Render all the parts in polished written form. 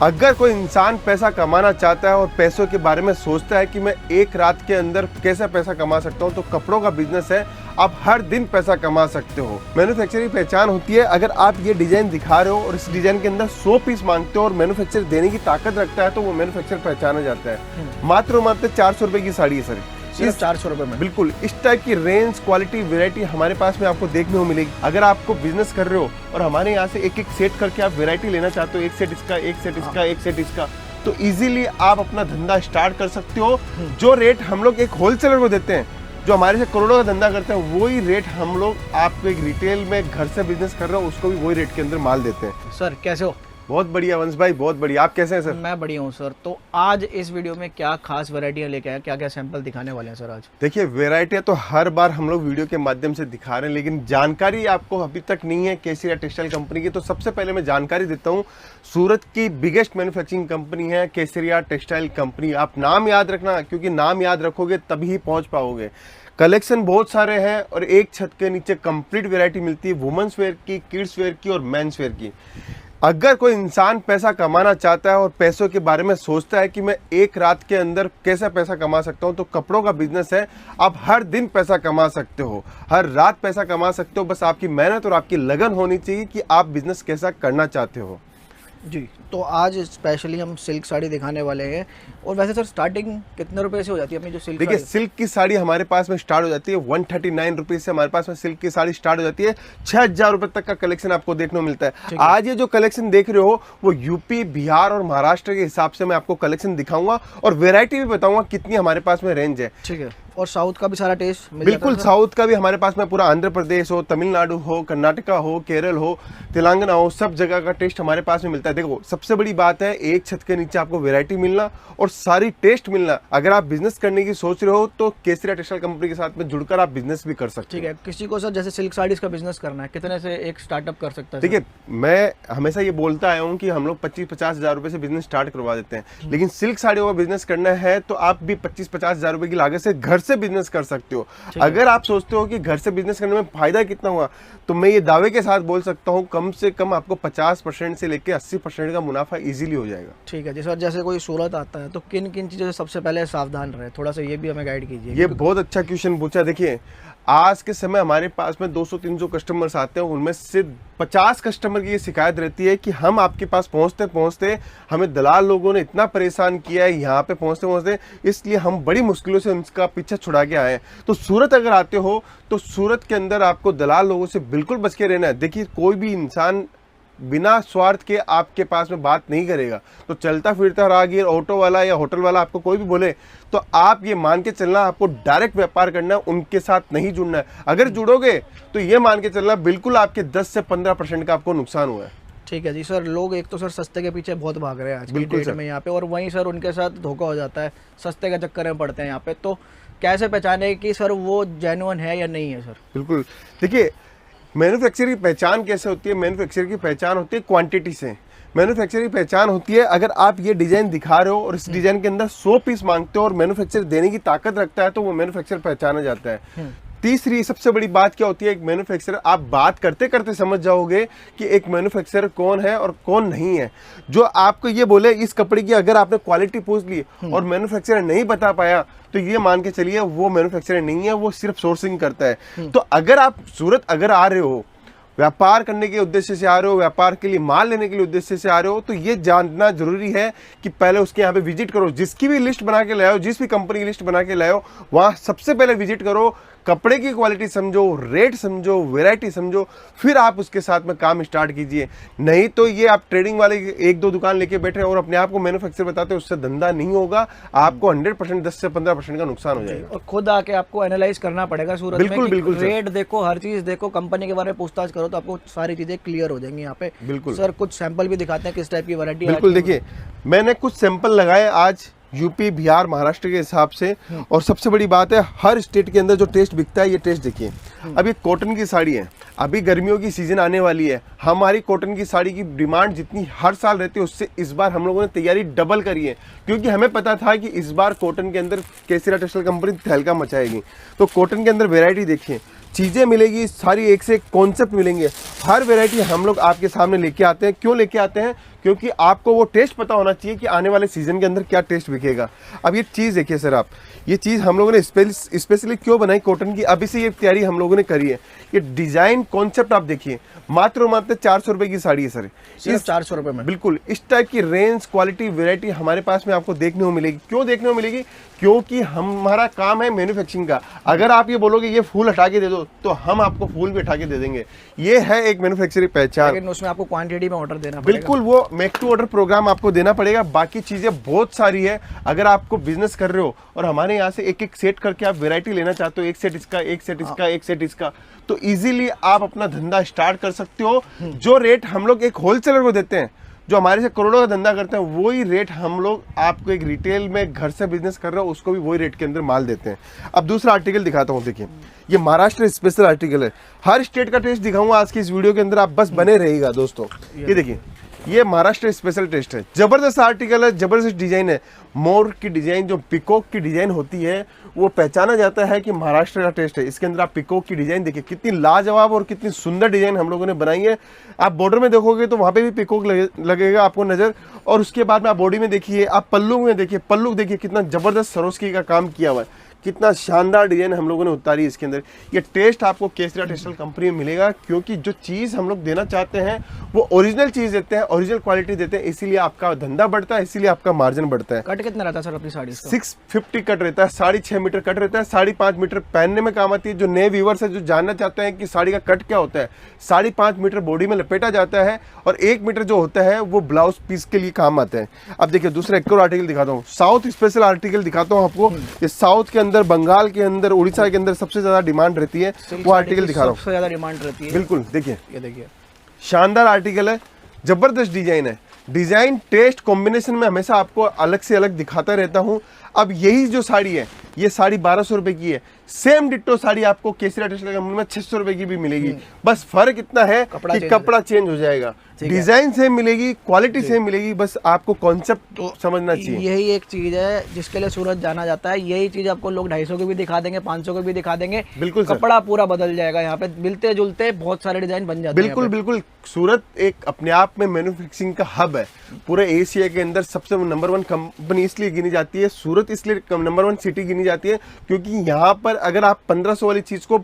अगर कोई इंसान पैसा कमाना चाहता है और पैसों के बारे में सोचता है कि मैं एक रात के अंदर कैसे पैसा कमा सकता हूं, तो कपड़ों का बिजनेस है। आप हर दिन पैसा कमा सकते हो। मैन्युफैक्चरिंग की पहचान होती है, अगर आप ये डिजाइन दिखा रहे हो और इस डिजाइन के अंदर 100 पीस मांगते हो और मैन्युफैक्चर देने की ताकत रखता है, तो वो मैन्युफैक्चर पहचाना जाता है। मात्र 400 रुपए की साड़ी है सर, सिर्फ 400 रुपए में। बिल्कुल इस टाइप की रेंज, क्वालिटी, वैरायटी हमारे पास में आपको देखने को मिलेगी। अगर आपको बिजनेस कर रहे हो और हमारे यहाँ से एक एक सेट करके आप वैरायटी लेना चाहते हो, एक सेट इसका, एक सेट इसका, एक सेट इसका, तो इजीली आप अपना धंधा स्टार्ट कर सकते हो। जो रेट हम लोग एक होलसेलर को देते हैं, जो हमारे से करोड़ों का धंधा करते हैं, वही रेट हम लोग आपको एक रिटेल में घर से बिजनेस कर रहे हो उसको भी वही रेट के अंदर माल देते हैं। सर कैसे हो? बहुत बढ़िया वंश भाई, बहुत बढ़िया। आप कैसे हैं सर? मैं बढ़िया हूँ सर। तो आज इस वीडियो में क्या खास वैरायटियाँ लेके आए, क्या क्या सैंपल दिखाने वाले हैं सर आज? देखिए, वैरायटियाँ तो हर बार हम लोग वीडियो के माध्यम से दिखा रहे हैं, लेकिन जानकारी आपको अभी तक नहीं है केसरिया टेक्सटाइल कंपनी की। तो सबसे पहले मैं जानकारी देता हूँ, सूरत की बिगेस्ट मैन्युफैक्चरिंग कंपनी है केसरिया टेक्सटाइल कंपनी। आप नाम याद रखना, क्योंकि नाम याद रखोगे तभी पहुँच पाओगे। कलेक्शन बहुत सारे हैं और एक छत के नीचे कंप्लीट वैरायटी मिलती है, वुमेन्स वेयर की, किड्स वेयर की और मेंस वेयर की। अगर कोई इंसान पैसा कमाना चाहता है और पैसों के बारे में सोचता है कि मैं एक रात के अंदर कैसे पैसा कमा सकता हूं, तो कपड़ों का बिजनेस है। आप हर दिन पैसा कमा सकते हो, हर रात पैसा कमा सकते हो। बस आपकी मेहनत और आपकी लगन होनी चाहिए कि आप बिजनेस कैसा करना चाहते हो। जी, तो आज स्पेशली हम सिल्क साड़ी दिखाने वाले हैं। और वैसे सर स्टार्टिंग कितने रुपए से हो जाती है अपनी जो सिल्क? देखिए, सिल्क की साड़ी हमारे पास में स्टार्ट हो जाती है 139 रुपीज से। हमारे पास में सिल्क की साड़ी स्टार्ट हो जाती है। 6000 रुपए तक का कलेक्शन आपको देखने को मिलता है। आज ये जो कलेक्शन देख रहे हो वो यूपी, बिहार और महाराष्ट्र के हिसाब से मैं आपको कलेक्शन दिखाऊंगा और वेरायटी भी बताऊंगा कितनी हमारे पास में रेंज है। ठीक है। और साउथ का भी सारा टेस्ट बिल्कुल, साउथ का भी हमारे पास में पूरा आंध्र प्रदेश हो, तमिलनाडु हो, कर्नाटका हो, केरल हो, तेलंगाना हो, सब जगह का टेस्ट हमारे पास में मिलता है। देखो, सबसे बड़ी बात है एक छत के नीचे आपको वैरायटी मिलना और सारी टेस्ट मिलना। अगर आप बिजनेस करने की सोच रहे हो तो केसरिया टेक्सटाइल कंपनी के साथ में जुड़कर आप बिजनेस भी कर सकते हो। ठीक है। किसी को सर जैसे सिल्क साड़ीज का बिजनेस करना है, कितने से एक स्टार्टअप कर सकता है? देखिए, मैं हमेशा ये बोलता आया हूँ कि हम लोग 25-50 हजार रुपए से बिजनेस स्टार्ट करवा देते हैं, लेकिन सिल्क साड़ियों का बिजनेस करना है तो आप भी 25-50 हजार रुपए की लागत से घर से बिजनेस कर सकते हो। अगर आप सोचते हो कि घर से बिजनेस करने में फायदा कितना हुआ, तो मैं ये दावे के साथ बोल सकता हूँ कम से कम आपको 50% से लेकर 80% का मुनाफा इजीली हो जाएगा। ठीक है जी सर। जैसे कोई सूरत आता है तो किन किन चीज़ों से सबसे पहले सावधान रहे, थोड़ा सा ये भी हमें गाइड कीजिए। ये बहुत अच्छा क्वेश्चन पूछा। देखिए, आज के समय हमारे पास में 200-300 कस्टमर्स आते हैं, उनमें से 50 कस्टमर की ये शिकायत रहती है कि हम आपके पास पहुंचते पहुंचते हमें दलाल लोगों ने इतना परेशान किया है यहाँ पे पहुंचते पहुंचते, इसलिए हम बड़ी मुश्किलों से उनका पीछा छुड़ा के आए हैं। तो सूरत अगर आते हो तो सूरत के अंदर आपको दलाल लोगों से बिल्कुल बच के रहना है। देखिए, कोई भी इंसान बिना स्वार्थ के आपके पास में बात नहीं करेगा। तो चलता फिरता राहगीर, ऑटो वाला या होटल वाला आपको कोई भी बोले तो आप ये मान के चलना आपको डायरेक्ट व्यापार करना है, उनके साथ नहीं जुड़ना है। अगर जुड़ोगे तो ये मान के चलना बिल्कुल आपके 10 से 15% का आपको नुकसान हुआ है। ठीक है जी सर। लोग एक तो सर सस्ते के पीछे बहुत भाग रहे हैं आज की डेट में यहाँ पे, और वहीं सर उनके साथ धोखा हो जाता है, सस्ते के चक्कर में पड़ते हैं यहाँ पे। तो कैसे पहचाने कि सर वो जेन्युइन है या नहीं है सर? बिल्कुल, देखिए, मैन्युफैक्चर की पहचान कैसे होती है? मैन्युफैक्चर की पहचान होती है क्वांटिटी से। मैन्युफैक्चर की पहचान होती है, अगर आप ये डिजाइन दिखा रहे हो और इस डिजाइन के अंदर 100 पीस मांगते हो और मैन्युफैक्चर देने की ताकत रखता है, तो वो मैन्युफैक्चर पहचाना जाता है। तीसरी सबसे बड़ी बात क्या होती है? एक मैन्युफैक्चरर, आप बात करते करते समझ जाओगे कि एक मैन्युफैक्चरर कौन है और कौन नहीं है। जो आपको ये बोले इस कपड़े की अगर आपने क्वालिटी पूछ ली और मैन्युफैक्चरर नहीं बता पाया, तो ये मान के चलिए वो मैन्युफैक्चरर नहीं है, वो सिर्फ सोर्सिंग करता है। तो अगर आप सूरत अगर आ रहे हो, व्यापार करने के उद्देश्य से आ रहे हो, व्यापार के लिए माल लेने के लिए उद्देश्य से आ रहे हो, तो ये जानना जरूरी है कि पहले उसके यहाँ पे विजिट करो। जिसकी भी लिस्ट बना के लाओ, जिस भी कंपनी की लिस्ट बना के लाओ, वहाँ सबसे पहले विजिट करो, कपड़े की क्वालिटी समझो, रेट समझो, वैरायटी समझो, फिर आप उसके साथ में काम स्टार्ट कीजिए। नहीं तो ये आप ट्रेडिंग वाले 1-2 दुकान लेके बैठे और अपने आप को मैन्युफैक्चर बताते, उससे धंधा नहीं होगा। आपको 100% 10 से 15% का नुकसान हो जाएगा। और खुद आके आपको एनालाइज करना पड़ेगा सूरत में। बिल्कुल, रेट देखो, हर चीज देखो, कंपनी के बारे में पूछताछ करो, तो आपको सारी चीजें क्लियर हो जाएंगी यहाँ पे। बिल्कुल सर, कुछ सैंपल भी दिखाते हैं किस टाइप की वैरायटी। बिल्कुल, देखिए, मैंने कुछ सैंपल लगाए आज यूपी, बिहार, महाराष्ट्र के हिसाब से। और सबसे बड़ी बात है, हर स्टेट के अंदर जो टेस्ट बिकता है, ये टेस्ट देखिए। अब ये कॉटन की साड़ी है, अभी गर्मियों की सीजन आने वाली है। हमारी कॉटन की साड़ी की डिमांड जितनी हर साल रहती है, उससे इस बार हम लोगों ने तैयारी डबल करी है, क्योंकि हमें पता था कि इस बार कॉटन के अंदर केसरिया टेक्सटाइल कंपनी तहलका मचाएगी। तो कॉटन के अंदर वेरायटी देखिए, चीज़ें मिलेगी, सारी एक से एक कॉन्सेप्ट मिलेंगे। हर वैरायटी हम लोग आपके सामने लेके आते हैं। क्यों लेके आते हैं? क्योंकि आपको वो टेस्ट पता होना चाहिए कि आने वाले सीजन के अंदर क्या टेस्ट बिकेगा। अब ये चीज़ देखिए सर, आप ये चीज़ हम लोगों ने स्पेशली क्यों बनाई कॉटन की, अभी से ये तैयारी हम लोगों ने करी है। ये डिज़ाइन कॉन्सेप्ट आप देखिए, मात्र 400 रुपये की साड़ी है सर, सिर्फ 400 रुपये में। बिल्कुल इस टाइप की रेंज, क्वालिटी, वैरायटी हमारे पास में आपको देखने को मिलेगी। क्यों देखने को मिलेगी? क्योंकि हमारा काम है मैन्युफैक्चरिंग का। अगर आप ये बोलोगे ये फूल हटा के दे दो, तो हम आपको फूल भी हटा के दे देंगे। ये है एक मैन्युफैक्चरिंग पहचान। लेकिन उसमें आपको क्वांटिटी में ऑर्डर देना पड़ेगा। बिल्कुल, वो मेक टू ऑर्डर प्रोग्राम आपको देना पड़ेगा। बाकी चीजें बहुत सारी है। अगर आपको बिजनेस कर रहे हो और हमारे यहाँ से एक एक सेट करके आप वैरायटी लेना चाहते हो, एक सेट इसका, एक सेट इसका, एक सेट इसका, तो इजीली आप अपना धंधा स्टार्ट कर सकते हो। जो रेट हम लोग एक होलसेलर को देते हैं, जो हमारे से करोड़ों का धंधा करते हैं, वही रेट हम लोग आपको एक रिटेल में घर से बिजनेस कर रहे हो उसको भी वही रेट के अंदर माल देते हैं। अब दूसरा आर्टिकल दिखाता हूँ। देखिए, ये महाराष्ट्र स्पेशल आर्टिकल है। हर स्टेट का टेस्ट दिखाऊंगा आज की इस वीडियो के अंदर, आप बस बने रहिएगा दोस्तों। ये देखिए, ये महाराष्ट्र स्पेशल टेस्ट है। जबरदस्त आर्टिकल है, जबरदस्त डिजाइन है। मोर की डिजाइन, जो पिकॉक की डिजाइन होती है, वो पहचाना जाता है कि महाराष्ट्र का टेस्ट है। इसके अंदर आप पिकॉक की डिजाइन देखिए, कितनी लाजवाब और कितनी सुंदर डिजाइन हम लोगों ने बनाई है। आप बॉर्डर में देखोगे तो वहां पे भी पिकॉक लगेगा आपको नजर, और उसके बाद में आप बॉडी में देखिए, आप पल्लू में देखिए, पल्लू देखिए कितना जबरदस्त सरोस्की का काम किया हुआ है, कितना शानदार डिजाइन हम लोगों ने उतारी इसके अंदर। ये टेस्ट आपको केसरिया टेक्सटाइल कंपनी में मिलेगा, क्योंकि जो चीज़ हम लोग देना चाहते हैं वो ओरिजिनल चीज़ देते हैं, ओरिजिनल क्वालिटी देते हैं। इसीलिए आपका धंधा बढ़ता है, इसीलिए आपका मार्जिन बढ़ता है। कट कितना रहता है सर अपनी साड़ी का? 650 कट रहता है, 6.5 मीटर कट रहता है, 5.5 मीटर पहनने में काम आती है। जो नए व्यूवर्स है, जो जानना चाहते हैं कि साड़ी का कट क्या होता है, 5.5 मीटर बॉडी में लपेटा जाता है और 1 मीटर जो होता है वो ब्लाउज पीस के लिए काम आता है। अब देखिए, दूसरा एक और आर्टिकल दिखाता हूँ, साउथ स्पेशल आर्टिकल दिखाता हूँ आपको। ये साउथ के अंदर, बंगाल के अंदर, उड़ीसा के अंदर सबसे ज्यादा डिमांड रहती है, वो आर्टिकल दिखा रहा हूँ। सबसे ज्यादा डिमांड रहती है। बिल्कुल, देखिए, ये देखिए, शानदार आर्टिकल है, जबरदस्त डिजाइन है। डिजाइन, टेस्ट, कॉम्बिनेशन में हमेशा आपको अलग से अलग दिखाता रहता हूं। अब यही जो साड़ी है, ये साड़ी 1200 रुपए की है। सेम डिट्टो साड़ी आपको केसरिया टेक्सटाइल कंपनी में 600 रुपए की भी मिलेगी। बस फर्क इतना है कि कपड़ा चेंज हो जाएगा, डिजाइन सेम मिलेगी, क्वालिटी सेम मिलेगी, बस आपको कॉन्सेप्ट समझना चाहिए। यही एक चीज है जिसके लिए सूरत जाना जाता है। यही चीज आपको लोग 250 की भी दिखा देंगे, 500 की भी दिखा देंगे। बिल्कुल, कपड़ा पूरा बदल जाएगा। यहाँ पे मिलते जुलते बहुत सारे डिजाइन बन जाते हैं। बिल्कुल बिल्कुल, सूरत एक अपने आप में मैन्युफैक्चरिंग का हब है। पूरे एशिया के अंदर सबसे नंबर 1 कंपनी इसलिए गिनी जाती है, सूरत इसलिए नंबर 1 सिटी गिनी जाती है, क्योंकि यहाँ पर अगर आप 1500 वाली चीज को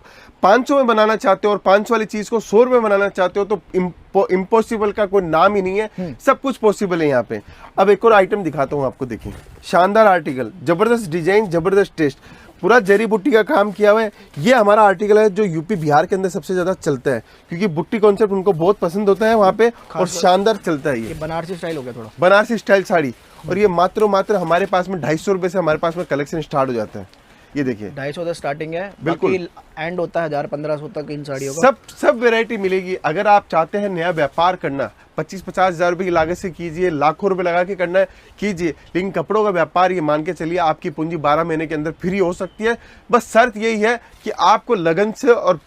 500 में बनाना चाहते हो और 500 वाली चीज को 100 में बनाना चाहते हो, तो इम्पॉसिबल का कोई नाम ही नहीं है। सब कुछ पॉसिबल है यहाँ पे। अब एक और आइटम दिखाता हूँ आपको, देखिए, शानदार आर्टिकल, जबरदस्त डिजाइन, जबरदस्त टेस्ट, पूरा जरी बुट्टी का काम किया हुआ है। ये हमारा आर्टिकल है जो यूपी बिहार के अंदर सबसे ज्यादा चलता है, क्योंकि बुट्टी कॉन्सेप्ट उनको बहुत पसंद होता है वहाँ पे, और शानदार चलता है। ये बनारसी स्टाइल हो गया, थोड़ा बनारसी स्टाइल साड़ी, और ये मात्र हमारे पास में 250 रुपए से हमारे पास में कलेक्शन स्टार्ट हो जाता है। ये देखिए, 250 से स्टार्टिंग है, बिल्कुल एंड होता है 1000-1500 तक इन साड़ियों का। सब वैरायटी मिलेगी। अगर आप चाहते हैं नया व्यापार करना, 25-50 हजार रुपए की लागत से कीजिए, लाखों रुपए लगा के करना है, कीजिए, लेकिन कपड़ों का व्यापार ये मान के चलिए आपकी पूंजी 12 महीने के अंदर फ्री हो सकती है। बस शर्त यही है कि आपको लगन से और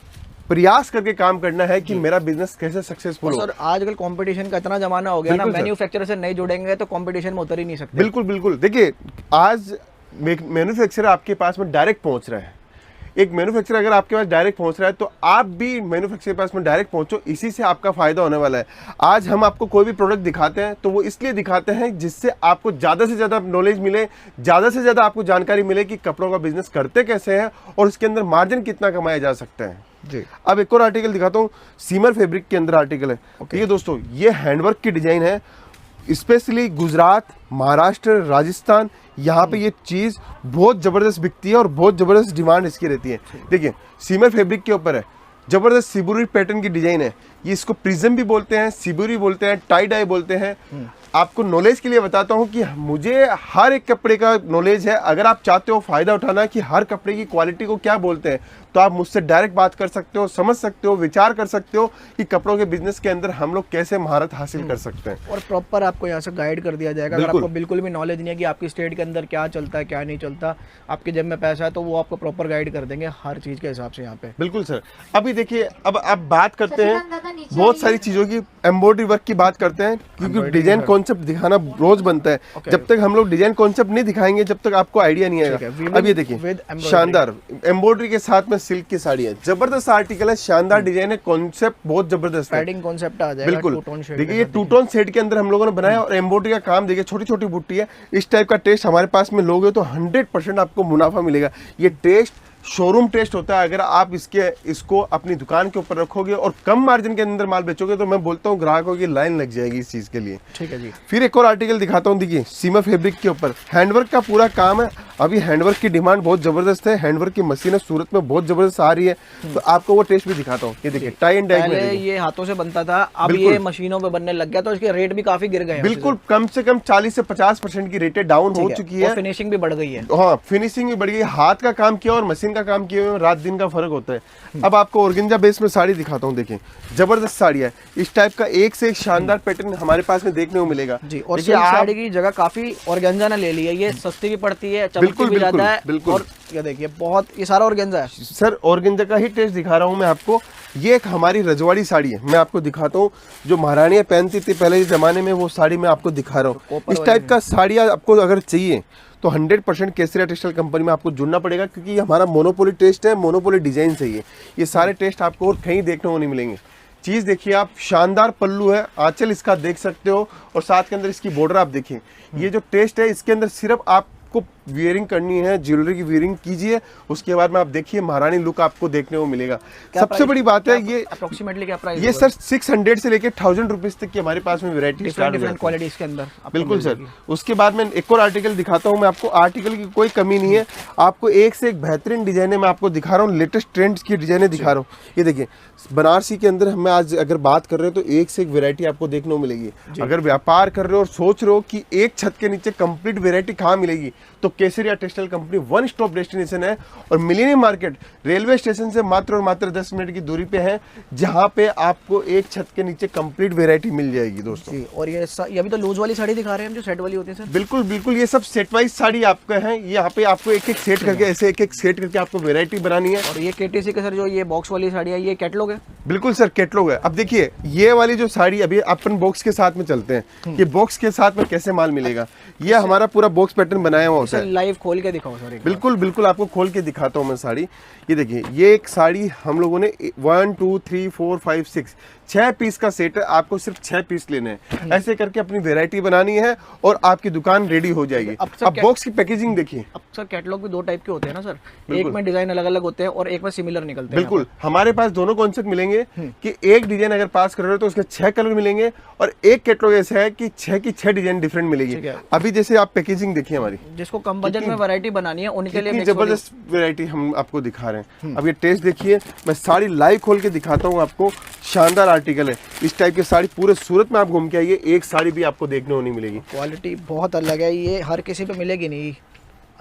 प्रयास करके काम करना है कि मेरा बिजनेस कैसे सक्सेसफुल हो। सर, आजकल कंपटीशन का इतना जमाना हो गया ना, मैन्युफैक्चरर से नहीं जुड़ेंगे तो कंपटीशन में उतर ही नहीं सकते। बिल्कुल बिल्कुल, देखिए, आज मैन्युफैक्चरर आपके पास में डायरेक्ट पहुंच रहा है। एक मैन्युफैक्चरर अगर आपके पास डायरेक्ट पहुंच रहा है, तो आप भी मैन्युफैक्चरर के पास में डायरेक्ट पहुंचो, इसी से आपका फायदा होने वाला है। आज हम आपको कोई भी प्रोडक्ट दिखाते हैं तो वो इसलिए दिखाते हैं जिससे आपको ज़्यादा से ज़्यादा नॉलेज मिले, ज़्यादा से ज़्यादा आपको जानकारी मिले कि कपड़ों का बिजनेस करते कैसे हैं और उसके अंदर मार्जिन कितना कमाया जा सकता है जी। अब एक और आर्टिकल दिखाता हूँ, सीमर फैब्रिक के अंदर आर्टिकल है। ये दोस्तों, ये हैंडवर्क की डिजाइन है, स्पेशली गुजरात, महाराष्ट्र, राजस्थान, यहाँ पे ये चीज़ बहुत ज़बरदस्त बिकती है और बहुत ज़बरदस्त डिमांड इसकी रहती है। देखिए, सीमर फैब्रिक के ऊपर है, ज़बरदस्त सिबुरी पैटर्न की डिजाइन है। ये इसको प्रिज्म भी बोलते हैं, सिबुरी बोलते हैं, टाई डाई बोलते हैं। आपको नॉलेज के लिए बताता हूँ कि मुझे हर एक कपड़े का नॉलेज है। अगर आप चाहते हो फ़ायदा उठाना कि हर कपड़े की क्वालिटी को क्या बोलते हैं, तो आप मुझसे डायरेक्ट बात कर सकते हो, समझ सकते हो, विचार कर सकते हो कि कपड़ों के बिजनेस के अंदर हम लोग कैसे महारत हासिल कर सकते हैं। और प्रॉपर आपको यहाँ से गाइड कर दिया जाएगा। अगर आपको बिल्कुल भी नॉलेज नहीं है कि आपकी स्टेट के अंदर क्या चलता है, क्या नहीं चलता, आपके जेब में पैसा है, तो वो आपको प्रॉपर गाइड कर देंगे हर चीज़ के हिसाब से यहाँ पे। बिल्कुल सर। अभी देखिए, अब आप बात करते हैं बहुत सारी चीजों की एम्ब्रॉयडरी वर्क की बात करते हैं, क्योंकि डिजाइन कॉन्सेप्ट दिखाना रोज बनता है। जब तक हम लोग डिजाइन कॉन्सेप्ट नहीं दिखाएंगे जब तक आपको आइडिया नहीं आएगा। अब ये देखिए शानदार एम्ब्रॉयडरी के साथ में सिल्क की साड़ी है, जबरदस्त आर्टिकल है, शानदार डिजाइन है, कॉन्सेप्ट बहुत जबरदस्त है, पैडिंग कॉन्सेप्ट आ जाएगा। बिल्कुल देखिए ये टू टोन सेट के अंदर हम लोगों ने बनाया और एम्ब्रॉयडरी का काम देखिए, छोटी छोटी बुट्टी है। इस टाइप का टेस्ट हमारे पास में लोगे तो 100% आपको मुनाफा मिलेगा। ये टेस्ट शोरूम टेस्ट होता है। अगर आप इसको अपनी दुकान के ऊपर रखोगे और कम मार्जिन के अंदर माल बेचोगे तो मैं बोलता हूँ ग्राहकों की लाइन लग जाएगी इस चीज के लिए। ठीक है जी। फिर एक और आर्टिकल दिखाता हूँ, देखिए सीमा फैब्रिक के ऊपर हैंडवर्क का पूरा काम है। अभी हैंडवर्क की डिमांड बहुत जबरदस्त है, हैंडवर्क की मशीन है सूरत में बहुत जबरदस्त आ रही है, तो आपको वो टेस्ट भी दिखाता हूँ। ये देखिए टाई एंड डाई में ये हाथों से बनता था, अब ये मशीनों पे बनने लग गया तो इसके रेट भी काफी गिर गए। बिल्कुल कम से कम 40 से 50% की रेटें डाउन हो चुकी है। फिनिशिंग भी बढ़ गई है। हाँ फिनिशिंग भी बढ़ गई। हाथ का काम किया और मशीन का काम किया रात दिन का फर्क होता है। अब आपको ऑर्गेंजा बेस में साड़ी दिखाता हूँ, देखिए जबरदस्त साड़ी है। इस टाइप का एक से एक शानदार पैटर्न हमारे पास में देखने को मिलेगा जी। और ये साड़ी की जगह काफी ऑर्गेंजा ने ले ली है, ये सस्ती भी पड़ती है, चमकती भी ज्यादा है। बिल्कुल और ये देखिए बहुत, ये सारा ऑर्गेंजा है सर, ऑर्गेंजा का ही टेस्ट दिखा रहा हूँ मैं आपको। ये एक हमारी रजवाड़ी साड़ी है, मैं आपको दिखाता हूँ, जो महारानियां पहनती थी पहले जमाने में, वो साड़ी मैं आपको दिखा रहा हूँ। इस टाइप का साड़ी आपको अगर चाहिए तो 100% केसरिया टेक्सटाइल कंपनी में आपको जुड़ना पड़ेगा, क्योंकि ये हमारा मोनोपोली टेस्ट है, मोनोपोली डिजाइन चाहिए। ये सारे टेस्ट आपको और कहीं देखने को नहीं मिलेंगे। चीज़ देखिए आप, शानदार पल्लू है, आंचल इसका देख सकते हो, और साथ के अंदर इसकी बॉर्डर आप देखिए। ये जो टेस्ट है इसके अंदर सिर्फ आपको वियरिंग करनी है, ज्वेलरी की वियरिंग कीजिए, उसके बाद में आप देखिए महारानी लुक आपको देखने को मिलेगा। सबसे बड़ी बात है ये अप्रोक्सीमेटली क्या प्राइस? ये सर 600 से लेके 1000 रुपीज तक की हमारे पास में वैरायटी स्टार्ट डिफरेंट क्वालिटीज के अंदर। बिल्कुल सर। उसके बाद में एक और आर्टिकल दिखाता हूँ मैं आपको। आर्टिकल की कोई कमी नहीं है, आपको एक से एक बेहतरीन डिजाइने मैं आपको दिखा रहा हूँ, लेटेस्ट ट्रेंड्स की डिजाइने दिखा रहा हूँ। ये देखिए बनारसी के अंदर हम आज अगर बात कर रहे हो तो एक से एक वैरायटी आपको देखने को मिलेगी। अगर व्यापार कर रहे हो और सोच रहे हो कि एक छत के नीचे कंप्लीट वैरायटी कहाँ मिलेगी, तो Kesariya textile company one stop destination है। और मिलेनियम मार्केट रेलवे स्टेशन से मात्र और मात्र 10 मिनट की दूरी पे है, जहाँ पे आपको एक छत के नीचे कंप्लीट वैरायटी मिल जाएगी दोस्तों। और ये अभी तो लूज वाली साड़ी दिखा रहे हैं, जो सेट वाली होती है सर। बिल्कुल बिल्कुल, ये सब सेट वाइज साड़ी आपका है। यहाँ पे आपको एक एक सेट करके, ऐसे एक एक सेट करके आपको वैरायटी बनानी है। और ये केटीसी का सर जो ये बॉक्स वाली साड़ी है, ये कैटलॉग है? बिल्कुल सर कैटलॉग है। अब देखिए ये वाली जो साड़ी, अभी अपन बॉक्स के साथ में चलते हैं कि बॉक्स के साथ में कैसे माल मिलेगा। ये हमारा पूरा बॉक्स पैटर्न बनाया हुआ होता है। लाइव खोल के दिखाओ सर। बिल्कुल बिल्कुल, आपको खोल के दिखाता हूँ मैं साड़ी। ये देखिए ये एक साड़ी हम लोगों ने 1 2 3 4 5 6 पीस का सेट है, आपको सिर्फ 6 पीस लेने हैं। ऐसे करके अपनी वैरायटी बनानी है और आपकी दुकान रेडी हो जाएगी। अब बॉक्स की पैकेजिंग देखिए। अब सर कैटलॉग भी दो टाइप के होते हैं ना सर, एक में डिजाइन अलग अलग होते हैं और एक में सिमिलर निकलते हैं। बिल्कुल, हमारे पास दोनों कॉन्सेप्ट मिलेंगे कि एक डिजाइन अगर पास कर रहे हो तो उसके 6 कलर मिलेंगे, और एक कैटलॉग ऐसा है कि 6 की 6 डिजाइन डिफरेंट मिलेगी। अभी जैसे आप पैकेजिंग देखिए हमारी, जिसको कम बजट में वैरायटी बनानी है उनके लिए जबरदस्त वैरायटी हम आपको दिखा रहे हैं। अब ये टेस्ट देखिए, मैं साड़ी लाइव खोल के दिखाता हूँ आपको। शानदार आर्टिकल है, इस टाइप की साड़ी पूरे सूरत में आप घूम के आइए, एक साड़ी भी आपको देखने को नहीं मिलेगी। क्वालिटी बहुत अलग है, ये हर किसी पे मिलेगी नहीं।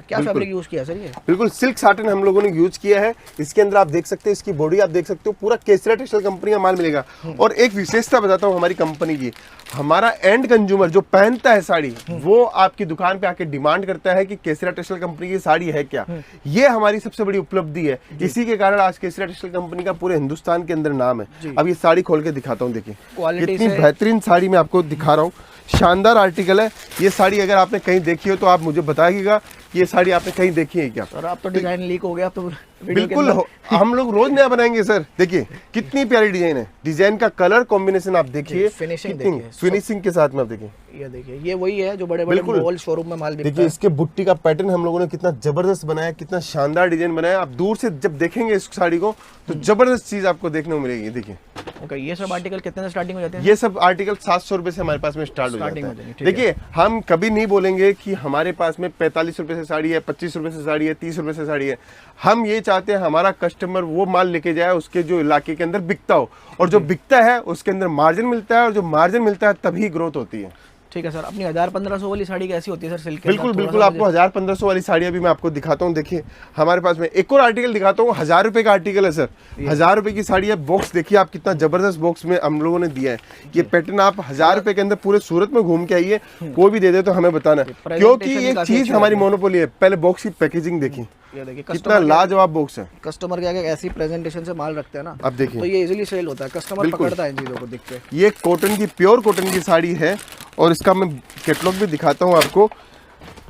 क्या फैब्रिक यूज किया सर? ये बिल्कुल सिल्क साटन हम लोगों ने यूज किया है। इसके अंदर आप देख सकते हैं, इसकी बॉडी आप देख सकते हो, पूरा केसरिया टेक्सटाइल कंपनी का माल मिलेगा। और एक विशेषता बताता हूँ हमारी कंपनी की, हमारा एंड कंज्यूमर जो पहनता है साड़ी, वो आपकी दुकान पे आके डिमांड करता है कि केसरिया टेक्सटाइल कंपनी की साड़ी है क्या। ये हमारी सबसे बड़ी उपलब्धि है, इसी के कारण आज केसरिया टेक्सटाइल कंपनी का पूरे हिंदुस्तान के अंदर नाम है। अब ये साड़ी खोल के दिखाता हूँ, देखिए कितनी बेहतरीन साड़ी मैं आपको दिखा रहा हूँ। शानदार आर्टिकल है। ये साड़ी अगर आपने कहीं देखी हो तो आप मुझे बताइएगा, ये साड़ी आपने कहीं देखी है क्या? सर आप तो डिजाइन लीक हो गया, आप तो बिल्कुल हम लोग रोज नया बनाएंगे सर। देखिए कितनी प्यारी डिजाइन है, डिजाइन का कलर कॉम्बिनेशन आप देखिए, फिनिशिंग के साथ में आप देखिए। ये देखिए ये वही है जो बड़े बड़े मॉल शोरूम में माल बिकता है। देखिए इसके बुट्टी का पैटर्न हम लोगों ने कितना जबरदस्त बनाया, कितना शानदार डिजाइन बनाया। आप दूर से जब देखेंगे इस साड़ी को तो जबरदस्त चीज आपको देखने को मिलेगी। देखिए ओके, ये सब आर्टिकल कितने से स्टार्टिंग हो जाते हैं? ये सब आर्टिकल 700 रुपए से हमारे पास में स्टार्ट हो जाते हैं। देखिए हम कभी नहीं बोलेंगे कि हमारे पास में 45 रुपए से साड़ी है, 25 रुपए से साड़ी है, 30 रुपए से साड़ी है। हम ये चाहते हैं हमारा कस्टमर वो माल लेके जाए उसके जो इलाके के अंदर बिकता हो, और जो बिकता है उसके अंदर मार्जिन मिलता है, और जो मार्जिन मिलता है तभी ग्रोथ होती है। ठीक है सर, अपनी 1000-1500 वाली साड़ी कैसी होती है सर सिल्क? बिल्कुल बिल्कुल, आपको 1000-1500 वाली साड़ी अभी मैं आपको दिखाता हूँ। देखिए हमारे पास में एक और आर्टिकल दिखाता हूँ, 1000 रुपए का आर्टिकल है सर। 1000 रुपए की साड़ी है। बॉक्स देखिए आप, कितना जबरदस्त बॉक्स में हम लोगों ने दिया है। ये पैटर्न आप 1000 रुपए के अंदर पूरे सूरत में घूम के आइए, कोई भी दे दे तो हमें बताना, क्योंकि ये चीज हमारी मोनोपोली है। पहले बॉक्स की पैकेजिंग देखिए, ये देखिए कितना लाजवाब बॉक्स है। कस्टमर के आगे ऐसी प्रेजेंटेशन से माल रखते हैं ना, अब देखिए तो ये इजीली सेल होता है, कस्टमर पकड़ता है इन चीज़ों को देख के। ये कॉटन की, प्योर कॉटन की साड़ी है और इसका मैं कैटलॉग भी दिखाता हूँ आपको।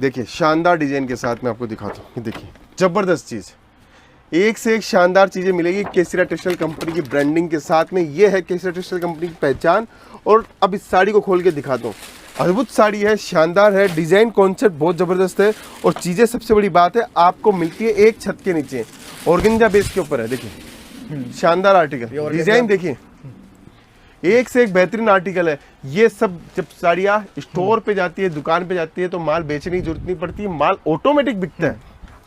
देखिए शानदार डिजाइन के साथ मैं आपको दिखाता हूँ। ये देखिए जबरदस्त चीज़, एक से एक शानदार चीज़ें मिलेगी केसरिया टेक्सटाइल कंपनी की ब्रांडिंग के साथ में। ये है केसरिया टेक्सटाइल कंपनी की पहचान। और अब इस साड़ी को खोल के दिखाता हूँ। अद्भुत साड़ी है, शानदार है, डिजाइन कॉन्सेप्ट बहुत ज़बरदस्त है और चीज़ें सबसे बड़ी बात है आपको मिलती है एक छत के नीचे, ऑर्गेन्जा बेस के ऊपर है। देखिए शानदार आर्टिकल, डिजाइन देखिए, एक से एक बेहतरीन आर्टिकल है। ये सब जब साड़ियाँ स्टोर पे जाती है, दुकान पे जाती है, तो माल बेचने की जरूरत नहीं पड़ती, माल ऑटोमेटिक बिकता है।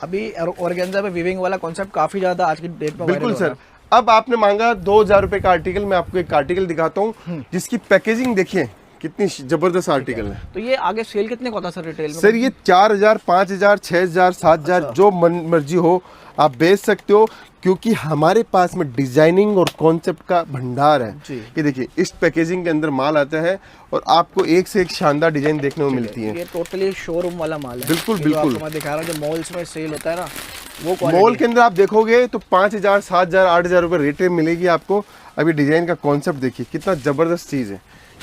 अभी ऑर्गेन्जा पे वीविंग वाला कॉन्सेप्ट काफी ज्यादा आज की डेट में बिल्कुल सर। अब आपने मांगा 2000 रुपए का आर्टिकल, मैं आपको एक आर्टिकल दिखाता हूँ जिसकी पैकेजिंग देखिए कितनी जबरदस्त आर्टिकल है। तो ये आगे सेल कितने का होता है सर रिटेल में? सर ये 4000, 5000, 6000, 7000 जो मर्जी हो आप बेच सकते हो, क्योंकि हमारे पास में डिजाइनिंग और कॉन्सेप्ट का भंडार है। ये देखिए इस पैकेजिंग के अंदर माल आता है और आपको एक से एक शानदार डिजाइन देखने को मिलती है। ये टोटली शोरूम वाला माल है। बिल्कुल बिल्कुल, मैं दिखा रहा हूँ जो मॉल्स में सेल होता है ना, वो मॉल के अंदर आप देखोगे तो 5000, 7000, 8000 रुपए रेट में मिलेगी आपको। अभी डिजाइन का कॉन्सेप्ट देखिए कितना जबरदस्त चीज है।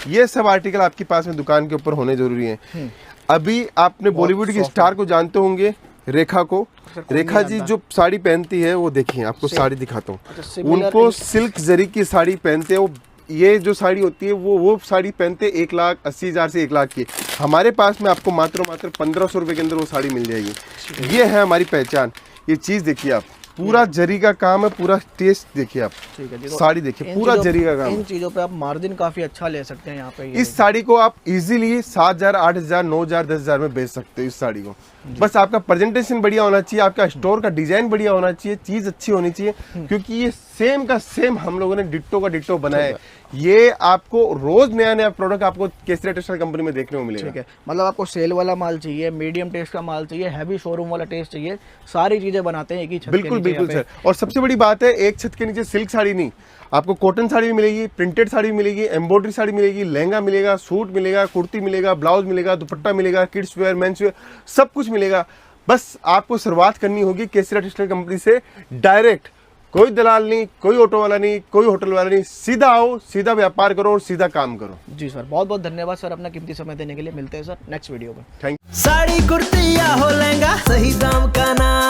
ये सब आर्टिकल आपके पास में दुकान के ऊपर होने जरूरी है। अभी आपने बॉलीवुड की स्टार को जानते होंगे, रेखा को। रेखा जी जो साड़ी पहनती है वो देखिए, आपको साड़ी दिखाता हूँ। उनको सिल्क जरी की साड़ी पहनते हैं वो। ये जो साड़ी होती है वो साड़ी पहनते 1,80,000 से 1 लाख की। हमारे पास में आपको मात्र 1500 रुपए के अंदर वो साड़ी मिल जाएगी। ये है हमारी पहचान। ये चीज देखिए आप, पूरा जरी का काम है, पूरा टेस्ट देखिए आप। ठीक है जी, साड़ी देखिए पूरा जरी का काम। इन चीजों पे आप मार्जिन काफी अच्छा ले सकते हैं यहाँ पे। इस साड़ी को आप इजीली 7000, 8000, 9000, 10000 में बेच सकते हो इस साड़ी को। बस आपका प्रेजेंटेशन बढ़िया होना चाहिए, आपका स्टोर का डिजाइन बढ़िया होना चाहिए, चीज अच्छी होनी चाहिए, क्योंकि ये सेम का सेम हम लोगों ने डिट्टो का डिट्टो बनाया है। ये आपको रोज नया नया प्रोडक्ट आपको केसरिया टेक्सटाइल कंपनी में देखने को मिलेगा। ठीक है, मतलब आपको सेल वाला माल चाहिए, मीडियम टेस्ट का माल चाहिए, हैवी शोरूम वाला टेस्ट चाहिए, सारी चीजें बनाते हैं एक ही छत के नीचे। बिल्कुल बिल्कुल सर। और सबसे बड़ी बात है, एक छत के नीचे सिल्क साड़ी नहीं, आपको कॉटन साड़ी भी मिलेगी, प्रिंटेड साड़ी मिलेगी, एम्ब्रॉयडरी साड़ी मिलेगी, लहंगा मिलेगा, सूट मिलेगा, कुर्ती मिलेगा, ब्लाउज मिलेगा, दुपट्टा मिलेगा, किड्स वेयर, मेंस वेयर, सब कुछ मिलेगा। बस आपको शुरुआत करनी होगी केसरिया टेक्सटाइल कंपनी से डायरेक्ट। कोई दलाल नहीं, कोई ऑटो वाला नहीं, कोई होटल वाला नहीं, सीधा आओ, सीधा व्यापार करो और सीधा काम करो। जी सर, बहुत बहुत धन्यवाद सर अपना कीमती समय देने के लिए। मिलते हैं सर नेक्स्ट वीडियो में। थैंक। साड़ी कुर्ती या हो लहंगा, सही दाम का नाम